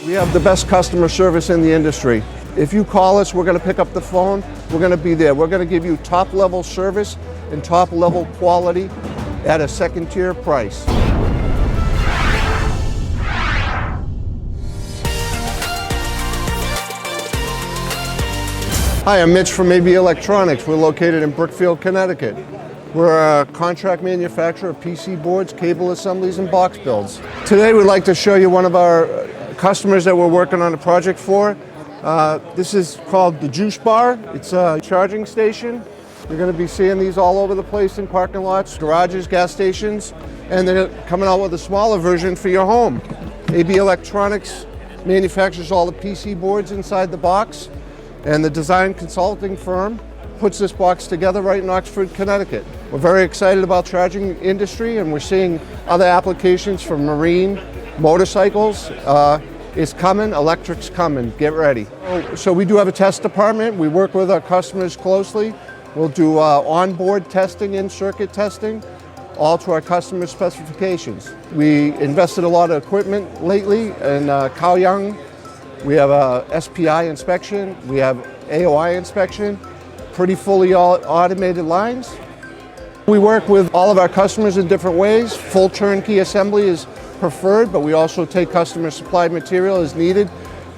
We have the best customer service in the industry. If you call us, we're going to pick up the phone. We're going to be there. We're going to give you top-level service and top-level quality at a second-tier price. Hi, I'm Mitch from AB Electronics. We're located in Brookfield, Connecticut. We're a contract manufacturer of PC boards, cable assemblies, and box builds. Today we'd like to show you one of our customers that we're working on a project for. This is called the Juice Bar. It's a charging station. You're going to be seeing these all over the place in parking lots, garages, gas stations, and they're coming out with a smaller version for your home. AB Electronics manufactures all the PC boards inside the box, and the design consulting firm puts this box together right in Oxford, Connecticut. We're very excited about charging industry, and we're seeing other applications for marine, motorcycles. It's coming, electric's coming, get ready. So we do have a test department. We work with our customers closely. We'll do onboard testing, in-circuit testing, all to our customer specifications. We invested a lot of equipment lately in Kaoyang. We have a SPI inspection, we have AOI inspection, pretty fully automated lines. We work with all of our customers in different ways. Full turnkey assembly is preferred, but we also take customer supplied material as needed.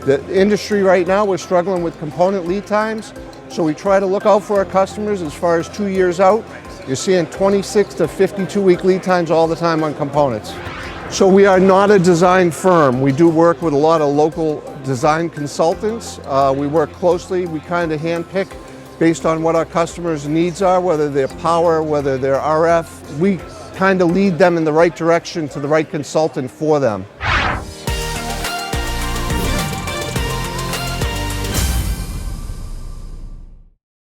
The industry right now, we're struggling with component lead times, so we try to look out for our customers as far as 2 years out. You're seeing 26 to 52-week lead times all the time on components. So we are not a design firm. We do work with a lot of local design consultants. We work closely. We kind of handpick based on what our customers' needs are, whether they're power, whether they're RF. We kind of lead them in the right direction to the right consultant for them.